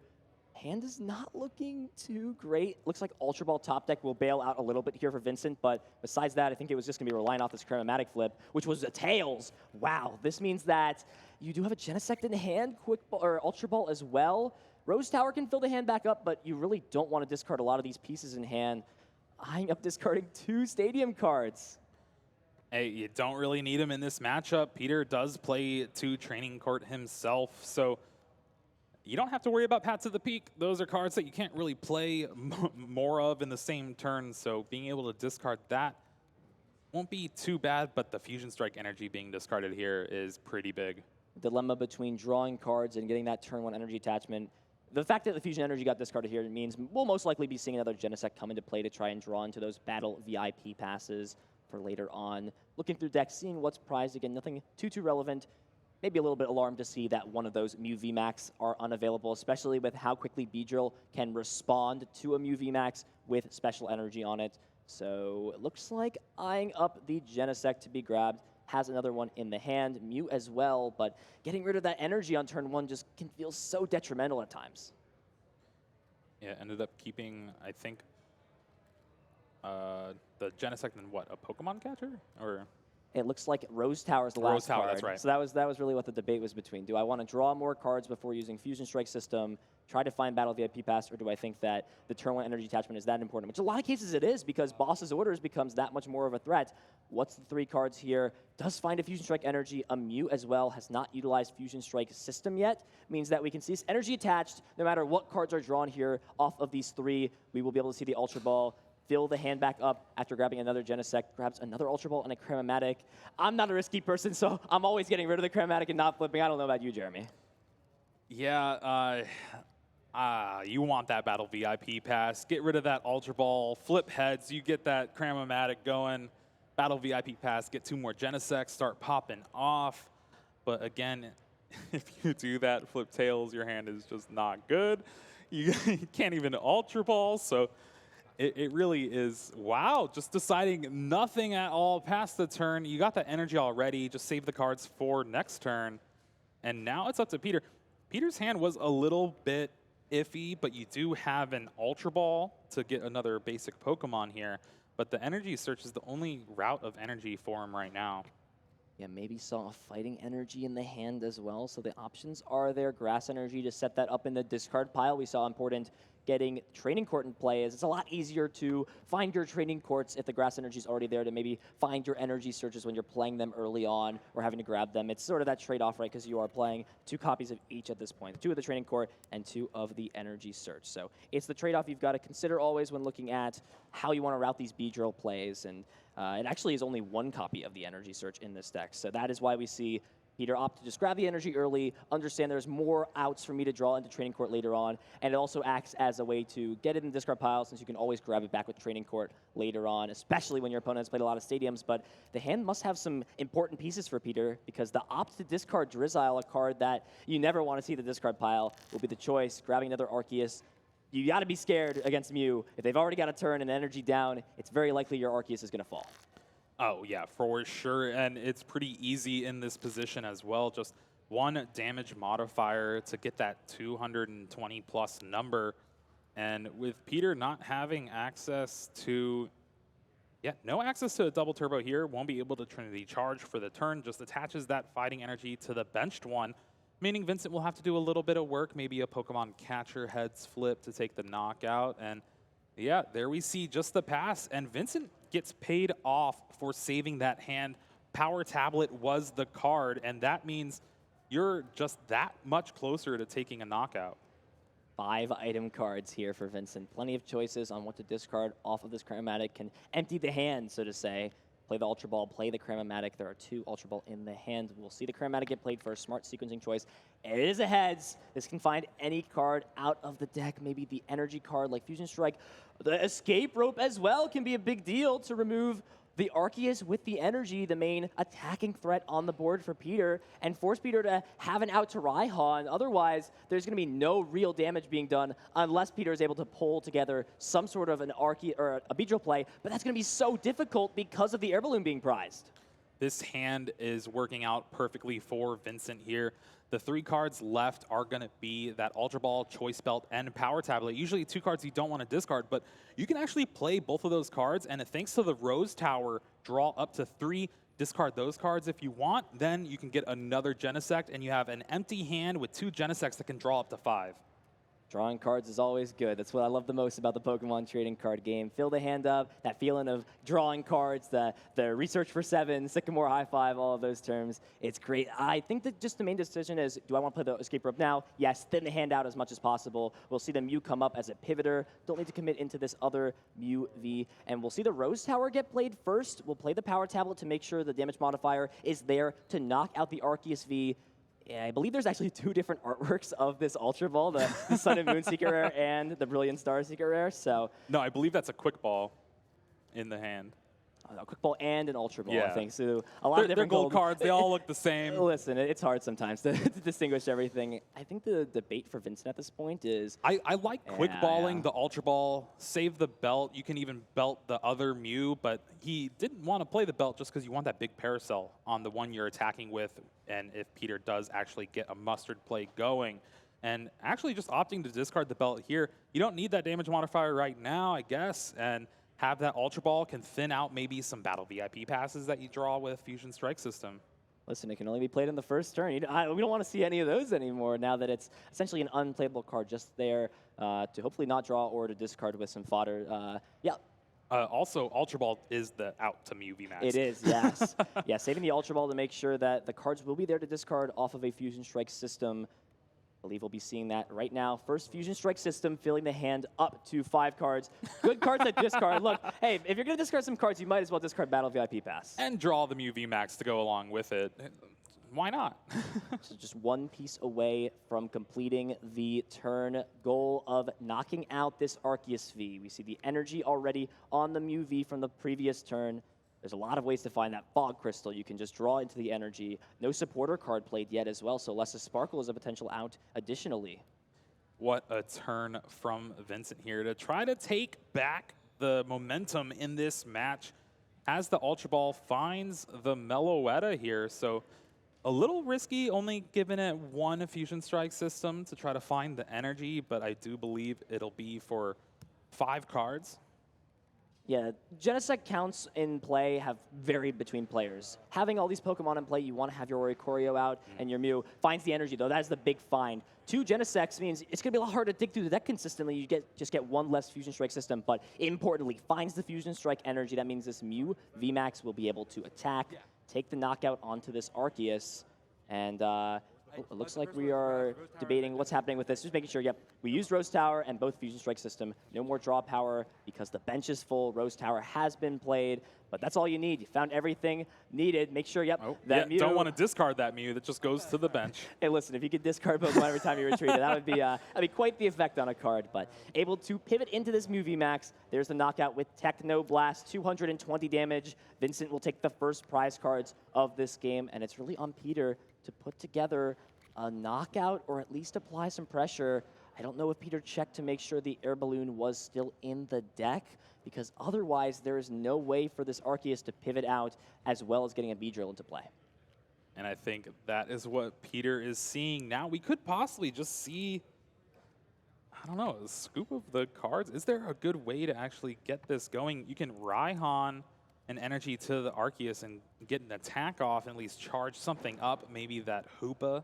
Hand is not looking too great. Looks like Ultra Ball top deck will bail out a little bit here for Vincent, but besides that, I think it was just going to be relying off this Chromatic flip, which was a Tails. Wow, this means that you do have a Genesect in hand, Quick Ball, or Ultra Ball as well. Rose Tower can fill the hand back up, but you really don't want to discard a lot of these pieces in hand. Eyeing up discarding 2 Stadium cards. Hey, you don't really need him in this matchup. Peter does play 2 Training Court himself, so you don't have to worry about Paths of the Peak. Those are cards that you can't really play more of in the same turn, so being able to discard that won't be too bad, but the Fusion Strike energy being discarded here is pretty big. Dilemma between drawing cards and getting that turn 1 energy attachment. The fact that the Fusion Energy got discarded here means we'll most likely be seeing another Genesect come into play to try and draw into those battle VIP passes for later on. Looking through decks, seeing what's prized. Again, nothing too relevant. Maybe a little bit alarmed to see that one of those Mew VMAX are unavailable, especially with how quickly Beedrill can respond to a Mew VMAX with special energy on it. So it looks like eyeing up the Genesect to be grabbed. Has another one in the hand, Mew as well, but getting rid of that energy on turn 1 just can feel so detrimental at times. Yeah, ended up keeping, I think, the Genesect and what, a Pokemon catcher? Or It looks like Rose Tower is the last Rose Tower, card. that's right. So that was really what the debate was between. Do I want to draw more cards before using Fusion Strike system, try to find Battle VIP Pass, or do I think that the turn 1 energy attachment is that important? Which a lot of cases it is, because Boss's Orders becomes that much more of a threat. What's the 3 cards here? Does find a Fusion Strike energy. A Mew as well has not utilized Fusion Strike system yet. Means that we can see this energy attached no matter what cards are drawn here off of these 3. We will be able to see the Ultra Ball fill the hand back up after grabbing another Genesect, grabs another Ultra Ball and a Chromatic. I'm not a risky person, so I'm always getting rid of the Chromatic and not flipping. I don't know about you, Jeremy. Yeah, you want that Battle VIP Pass. Get rid of that Ultra Ball, flip heads, you get that Chromatic going. Battle VIP Pass, get 2 more Genesects, start popping off. But again, if you do that, flip tails, your hand is just not good. You can't even Ultra Ball, so it really is, wow, just deciding nothing at all past the turn. You got that energy already, just save the cards for next turn. And now it's up to Peter. Peter's hand was a little bit iffy, but you do have an Ultra Ball to get another basic Pokemon here. But the energy search is the only route of energy for him right now. Yeah, maybe saw a fighting energy in the hand as well. So the options are there. Grass energy to set that up in the discard pile. We saw important getting training court in play is it's a lot easier to find your training courts if the grass energy is already there to maybe find your energy searches when you're playing them early on or having to grab them. It's sort of that trade-off, right? Because you are playing 2 copies of each at this point, 2 of the training court and 2 of the energy search. So it's the trade-off you've got to consider always when looking at how you want to route these Beedrill plays. And it actually is only 1 copy of the energy search in this deck. So that is why we see Peter opt to just grab the energy early, understand there's more outs for me to draw into training court later on, and it also acts as a way to get it in the discard pile since you can always grab it back with training court later on, especially when your opponent has played a lot of stadiums. But the hand must have some important pieces for Peter because the opt to discard Drizzile, a card that you never want to see the discard pile, will be the choice. Grabbing another Arceus. You got to be scared against Mew. If they've already got a turn and energy down, it's very likely your Arceus is going to fall. Oh, yeah, for sure. And it's pretty easy in this position as well. Just 1 damage modifier to get that 220-plus number. And with Peter not having access to... Yeah, no access to a double turbo here. Won't be able to Trinity Charge for the turn. Just attaches that fighting energy to the benched one. Meaning Vincent will have to do a little bit of work. Maybe a Pokemon catcher heads flip to take the knockout. And yeah, there we see just the pass. And Vincent gets paid off for saving that hand. Power Tablet was the card, and that means you're just that much closer to taking a knockout. 5 item cards here for Vincent. Plenty of choices on what to discard off of this Chromatic. Can empty the hand, so to say. Play the Ultra Ball, play the Chromatic. There are 2 Ultra Ball in the hand. We'll see the Chromatic get played first. Smart sequencing choice. It is a heads. This can find any card out of the deck. Maybe the energy card like Fusion Strike. The Escape Rope as well can be a big deal to remove the Arceus with the energy, the main attacking threat on the board for Peter, and force Peter to have an out to Raihan. Otherwise, there's going to be no real damage being done unless Peter is able to pull together some sort of an Arceus or a Beedrill play, but that's going to be so difficult because of the Air Balloon being prized. This hand is working out perfectly for Vincent here. The 3 cards left are going to be that Ultra Ball, Choice Belt, and Power Tablet. Usually 2 cards you don't want to discard, but you can actually play both of those cards, and thanks to the Rose Tower, draw up to 3, discard those cards if you want. Then you can get another Genesect, and you have an empty hand with 2 Genesects that can draw up to 5. Drawing cards is always good. That's what I love the most about the Pokemon trading card game. Fill the hand up, that feeling of drawing cards, the research for 7, Sycamore High Five, all of those terms. It's great. I think that just the main decision is, do I want to play the Escape Rope now? Yes, thin the hand out as much as possible. We'll see the Mew come up as a pivoter. Don't need to commit into this other Mew V. And we'll see the Rose Tower get played first. We'll play the Power Tablet to make sure the damage modifier is there to knock out the Arceus V. Yeah, I believe there's actually 2 different artworks of this Ultra Ball, the Sun and Moon Secret Rare and the Brilliant Star Secret Rare. So No, I believe that's a Quick Ball in the hand. A Quick Ball and an Ultra Ball, Yeah. I think. So a lot of They're different gold cards. They all look the same. Listen, it's hard sometimes to distinguish everything. I think the debate for Vincent at this point is... I like quick balling the Ultra Ball, save the belt. You can even belt the other Mew, but he didn't want to play the belt just because you want that big Paracel on the one you're attacking with, and if Peter does actually get a mustard play going. And actually just opting to discard the belt here, you don't need that damage modifier right now, I guess, and have that Ultra Ball can thin out maybe some Battle VIP passes that you draw with Fusion Strike System. Listen, it can only be played in the first turn. We don't want to see any of those anymore now that it's essentially an unplayable card just there to hopefully not draw or to discard with some fodder. Yeah. Also, Ultra Ball is the out to Mew VMAX. It is, yes. Yeah, saving the Ultra Ball to make sure that the cards will be there to discard off of a Fusion Strike system. I believe we'll be seeing that right now. First Fusion Strike system, filling the hand up to 5 cards. Good cards that discard. Look, hey, if you're going to discard some cards, you might as well discard Battle VIP Pass. And draw the Mew VMAX to go along with it. Why not? So just 1 piece away from completing the turn goal of knocking out this Arceus V. We see the energy already on the Mew V from the previous turn. There's a lot of ways to find that Fog Crystal. You can just draw into the energy. No supporter card played yet as well, so Less Sparkle is a potential out additionally. What a turn from Vincent here to try to take back the momentum in this match as the Ultra Ball finds the Meloetta here. So a little risky, only giving it 1 Fusion Strike system to try to find the energy, but I do believe it'll be for 5 cards. Yeah, Genesect counts in play have varied between players. Having all these Pokemon in play, you want to have your Oricorio out, and your Mew finds the energy, though. That's the big find. 2 Genesects means it's going to be a lot harder to dig through the deck consistently. You just get 1 less Fusion Strike system, but importantly, finds the Fusion Strike energy. That means this Mew VMAX will be able to attack, take the knockout onto this Arceus, and it looks like we are debating what's happening with this. Just making sure, yep, we used Rose Tower and both Fusion Strike system. No more draw power because the bench is full. Rose Tower has been played, but that's all you need. You found everything needed. Make sure, yep, that Mew. Don't want to discard that Mew. That just goes to the bench. Hey, listen, if you could discard Pokemon every time you retreat it, that'd be quite the effect on a card. But able to pivot into this Mew VMAX. There's the knockout with Techno Blast, 220 damage. Vincent will take the first prize cards of this game, and it's really on Peter to put together a knockout or at least apply some pressure. I don't know if Peter checked to make sure the Air Balloon was still in the deck, because otherwise there is no way for this Arceus to pivot out as well as getting a Beedrill into play. And I think that is what Peter is seeing now. We could possibly just see, I don't know, a scoop of the cards. Is there a good way to actually get this going? You can Raihan an energy to the Arceus and get an attack off and at least charge something up, maybe that Hoopa.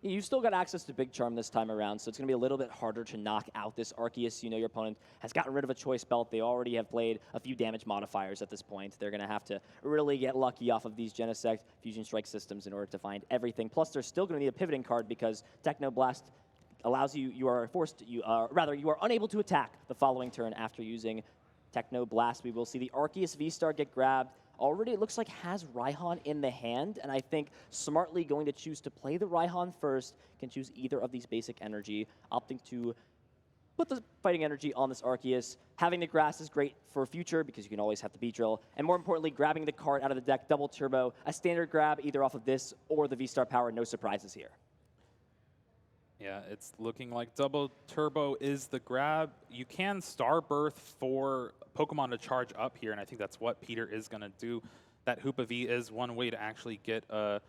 You've still got access to Big Charm this time around, so it's going to be a little bit harder to knock out this Arceus. You know your opponent has gotten rid of a Choice Belt. They already have played a few damage modifiers at this point. They're going to have to really get lucky off of these Genesect Fusion Strike systems in order to find everything. Plus, they're still going to need a pivoting card because Techno Blast allows you are forced, you are unable to attack the following turn after using Techno Blast. We will see the Arceus V-Star get grabbed. Already it looks like has Raihan in the hand, and I think smartly going to choose to play the Raihan first, can choose either of these basic energy, opting to put the fighting energy on this Arceus. Having the grass is great for future because you can always have the Beedrill, and more importantly, grabbing the card out of the deck, double turbo, a standard grab either off of this or the V-Star power, no surprises here. Yeah, it's looking like double turbo is the grab. You can Starbirth for Pokemon to charge up here, and I think that's what Peter is going to do. That Hoopa V is one way to actually get a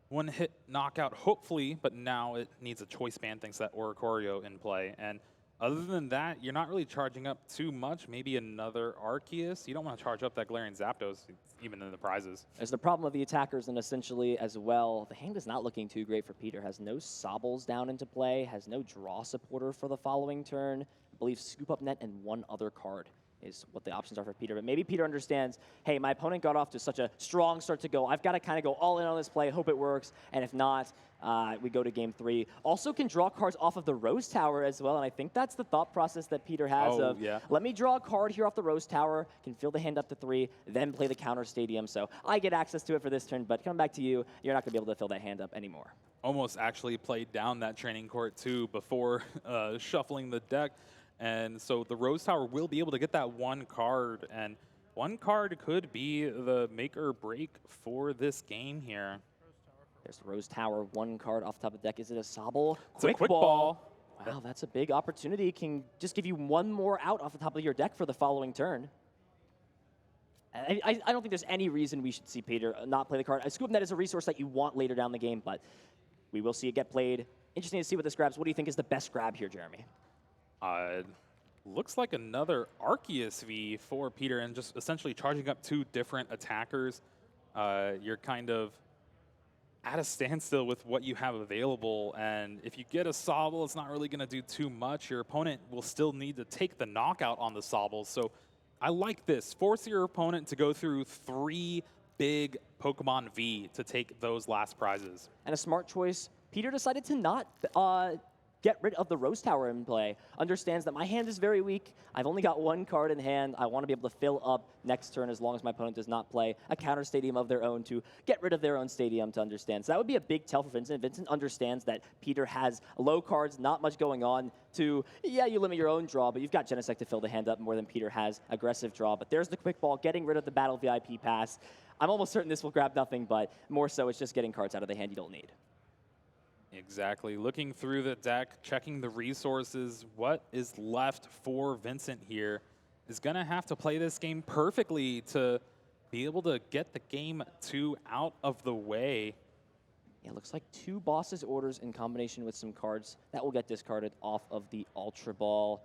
one-hit knockout, hopefully, but now it needs a choice band thanks to that Oricorio in play. And other than that, you're not really charging up too much. Maybe another Arceus. You don't want to charge up that Galarian Zapdos, even in the prizes. There's the problem of the attackers, and essentially as well, the hand is not looking too great for Peter. Has no Sobbles down into play, has no draw supporter for the following turn. I believe Scoop Up Net and one other card is what the options are for Peter. But maybe Peter understands, hey, my opponent got off to such a strong start to go. I've got to kind of go all in on this play, hope it works. And if not, we go to game 3. Also can draw cards off of the Rose Tower as well. And I think that's the thought process that Peter has let me draw a card here off the Rose Tower, can fill the hand up to 3, then play the counter stadium. So I get access to it for this turn, but coming back to you, you're not going to be able to fill that hand up anymore. Almost actually played down that training court too before shuffling the deck. And so the Rose Tower will be able to get that one card, and one card could be the make or break for this game here. There's the Rose Tower, one card off the top of the deck. Is it a Sobble? Quick ball. Wow, that's a big opportunity. It can just give you one more out off the top of your deck for the following turn. I don't think there's any reason we should see Peter not play the card. Scoop Net is a resource that you want later down the game, but we will see it get played. Interesting to see what this grabs. What do you think is the best grab here, Jeremy? Looks like another Arceus V for Peter, and just essentially charging up 2 different attackers. You're kind of at a standstill with what you have available, and if you get a Sobble, it's not really going to do too much. Your opponent will still need to take the knockout on the Sobble, so I like this. Force your opponent to go through 3 big Pokemon V to take those last prizes. And a smart choice. Peter decided to not get rid of the Rose Tower in play. Understands that my hand is very weak. I've only got one card in hand. I want to be able to fill up next turn as long as my opponent does not play a counter stadium of their own to get rid of their own stadium to understand. So that would be a big tell for Vincent. Vincent understands that Peter has low cards, not much going on to, yeah, you limit your own draw, but you've got Genesect to fill the hand up more than Peter has aggressive draw. But there's the quick ball, getting rid of the Battle VIP pass. I'm almost certain this will grab nothing, but more so it's just getting cards out of the hand you don't need. Exactly. Looking through the deck, checking the resources, what is left for Vincent here is going to have to play this game perfectly to be able to get the game 2 out of the way. Yeah, it looks like 2 Boss's Orders in combination with some cards that will get discarded off of the Ultra Ball.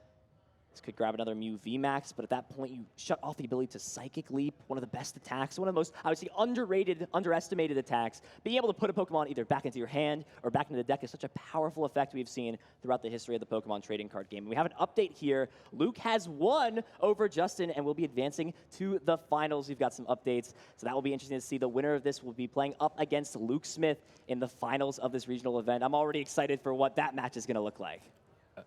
This could grab another Mew VMAX, but at that point you shut off the ability to Psychic Leap, one of the best attacks, one of the most, I would say, underestimated attacks. Being able to put a Pokemon either back into your hand or back into the deck is such a powerful effect we've seen throughout the history of the Pokemon trading card game. And we have an update here. Luke has won over Justin and will be advancing to the finals. We've got some updates, so that will be interesting to see. The winner of this will be playing up against Luke Smith in the finals of this regional event. I'm already excited for what that match is going to look like.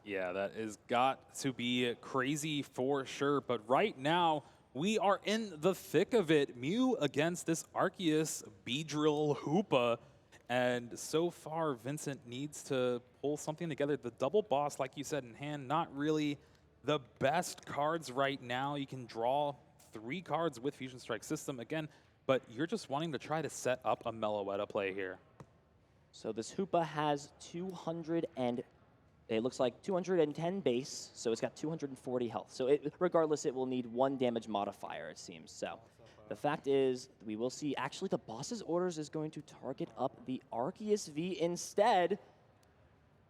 Yeah, that has got to be crazy for sure. But right now, we are in the thick of it. Mew against this Arceus Beedrill Hoopa. And so far, Vincent needs to pull something together. The double boss, like you said, in hand, not really the best cards right now. You can draw 3 cards with Fusion Strike System again, but you're just wanting to try to set up a Meloetta play here. So this Hoopa has 210 base, so it's got 240 health. So regardless, it will need 1 damage modifier, it seems. So the fact is, we will see, actually, the Boss's Orders is going to target up the Arceus V instead.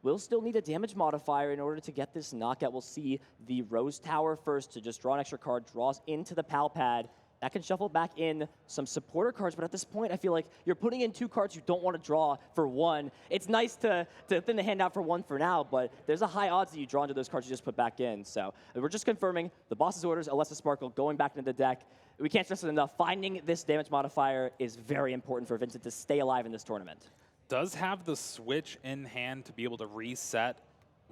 We'll still need a damage modifier in order to get this knockout. We'll see the Rose Tower first to just draw an extra card, draws into the Pal Pad. That can shuffle back in some supporter cards, but at this point, I feel like you're putting in 2 cards you don't want to draw for 1. It's nice to thin the hand out for 1 for now, but there's a high odds that you draw into those cards you just put back in. So we're just confirming the Boss's Orders, Alessa Sparkle going back into the deck. We can't stress it enough. Finding this damage modifier is very important for Vincent to stay alive in this tournament. Does have the switch in hand to be able to reset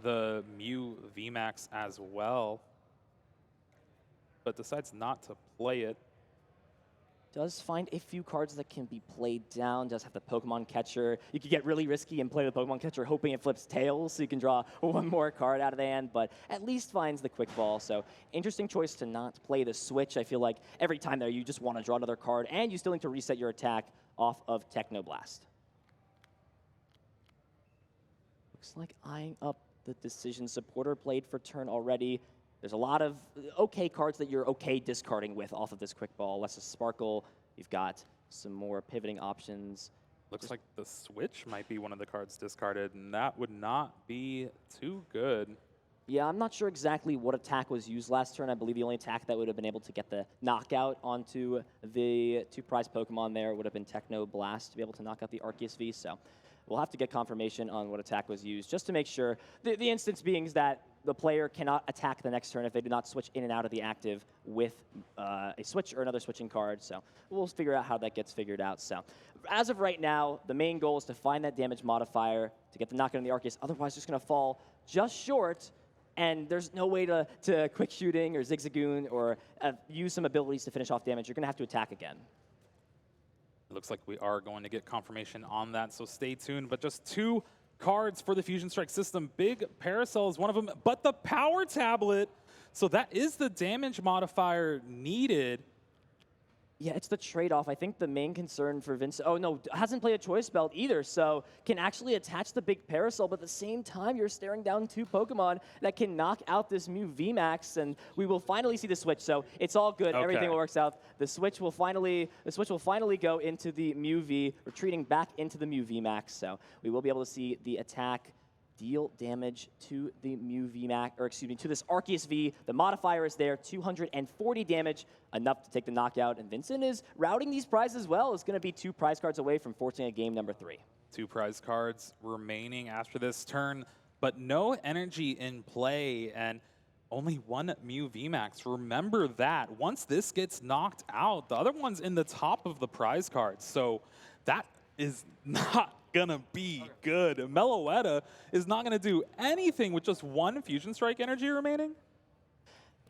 the Mew VMAX as well, but decides not to play it. Does find a few cards that can be played down, does have the Pokemon catcher. You could get really risky and play the Pokemon catcher hoping it flips tails so you can draw one more card out of the hand, but at least finds the quick ball. So interesting choice to not play the switch. I feel like every time there you just want to draw another card and you still need to reset your attack off of Technoblast. Looks like eyeing up the decision. Supporter played for turn already. There's a lot of okay cards that you're okay discarding with off of this quick ball. Less a Sparkle. You've got some more pivoting options. Looks like the switch might be one of the cards discarded, and that would not be too good. Yeah, I'm not sure exactly what attack was used last turn. I believe the only attack that would have been able to get the knockout onto the 2 prize Pokemon there would have been Techno Blast to be able to knock out the Arceus V. So we'll have to get confirmation on what attack was used just to make sure. The instance being is that the player cannot attack the next turn if they do not switch in and out of the active with a switch or another switching card. So we'll figure out how that gets figured out. So as of right now, the main goal is to find that damage modifier to get the knockout on the Arceus. Otherwise, it's going to fall just short. And there's no way to quick shooting or zigzagoon or use some abilities to finish off damage. You're going to have to attack again. It looks like we are going to get confirmation on that, so stay tuned. But just 2 cards for the Fusion Strike system. Big Parasol is one of them, but the Power Tablet. So that is the damage modifier needed. Yeah, it's the trade-off. I think the main concern for Vincent, oh no, hasn't played a choice belt either, so can actually attach the big Parasol, but at the same time, you're staring down 2 Pokemon that can knock out this Mew VMAX, and we will finally see the switch, so it's all good. Okay. Everything works out. The switch will finally go into the Mew V, retreating back into the Mew VMAX, so we will be able to see the attack deal damage to the Mew VMAX, or excuse me, to this Arceus V. The modifier is there, 240 damage, enough to take the knockout. And Vincent is routing these prizes well. It's going to be 2 prize cards away from forcing a game number 3. 2 prize cards remaining after this turn, but no energy in play and only 1 Mew VMAX. Remember that. Once this gets knocked out, the other one's in the top of the prize cards. So that is not gonna be good. Meloetta is not gonna do anything with just 1 Fusion Strike energy remaining.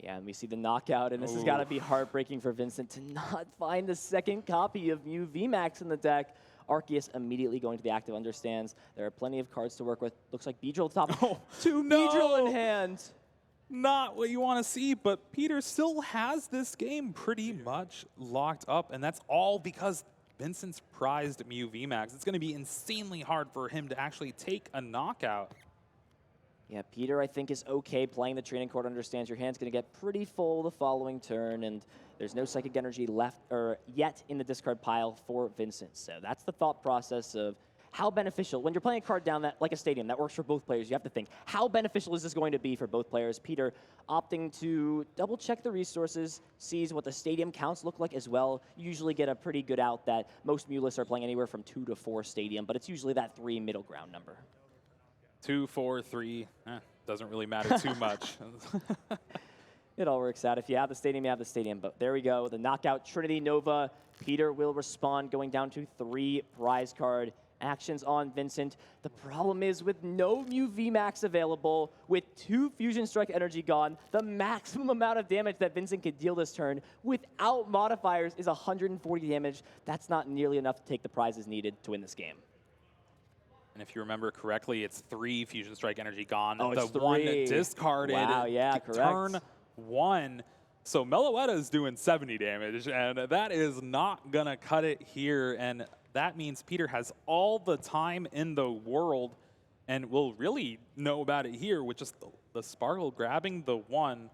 Yeah, and we see the knockout, and this has got to be heartbreaking for Vincent to not find the second copy of Mew VMAX in the deck. Arceus immediately going to the active understands. There are plenty of cards to work with. Looks like Beedrill at the top. Oh, 2 no. Beedrill in hand. Not what you want to see, but Peter still has this game pretty much locked up, and that's all because Vincent's prized Mew VMAX. It's going to be insanely hard for him to actually take a knockout. Yeah, Peter, I think, is okay playing the training card, understands your hand's going to get pretty full the following turn, and there's no psychic energy left or yet in the discard pile for Vincent. So that's the thought process of how beneficial, when you're playing a card down that like a stadium that works for both players, you have to think, how beneficial is this going to be for both players? Peter opting to double check the resources, sees what the stadium counts look like as well. You usually get a pretty good out that most Mulists are playing anywhere from 2 to 4 stadium, but it's usually that 3 middle ground number. 2, 4, 3, doesn't really matter too much. It all works out. If you have the stadium, you have the stadium. But there we go, the knockout Trinity Nova. Peter will respond, going down to 3 prize card actions on Vincent. The problem is with no Mew VMAX available, with 2 Fusion Strike energy gone, the maximum amount of damage that Vincent could deal this turn without modifiers is 140 damage. That's not nearly enough to take the prizes needed to win this game. And if you remember correctly, it's 3 Fusion Strike energy gone. Oh, the it's 1 3. discarded. Wow, yeah, correct. Turn 1. So Meloetta is doing 70 damage, and that is not going to cut it here. And that means Peter has all the time in the world, and will really know about it here with just the Sparkle grabbing the 1.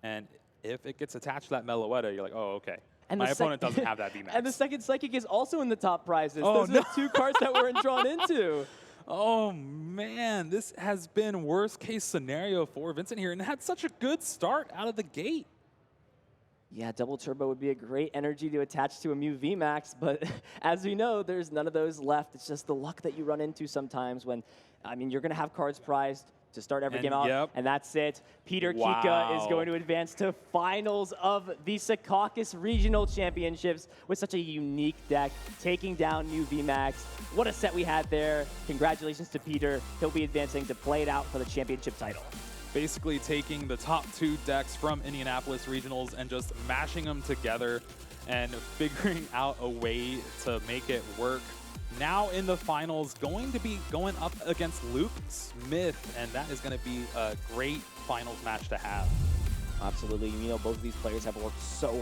And if it gets attached to that Meloetta, you're like, oh, okay. And my opponent doesn't have that VMAX. And the second Psychic is also in the top prizes. Oh, Those are the 2 cards that weren't drawn into. Oh, man, this has been worst case scenario for Vincent here, and had such a good start out of the gate. Yeah, Double Turbo would be a great energy to attach to a Mew VMAX, but as we know, there's none of those left. It's just the luck that you run into sometimes when, I mean, you're going to have cards prized to start every And game out. yep. And that's it. Peter Wow. Kica is going to advance to finals of the Secaucus Regional Championships with such a unique deck, taking down new VMAX. What a set we had there. Congratulations to Peter. He'll be advancing to play it out for the championship title. Basically taking the top 2 decks from Indianapolis Regionals and just mashing them together and figuring out a way to make it work. Now in the finals, going to be going up against Luke Smith, and that is going to be a great finals match to have. Absolutely. You know, both of these players have worked so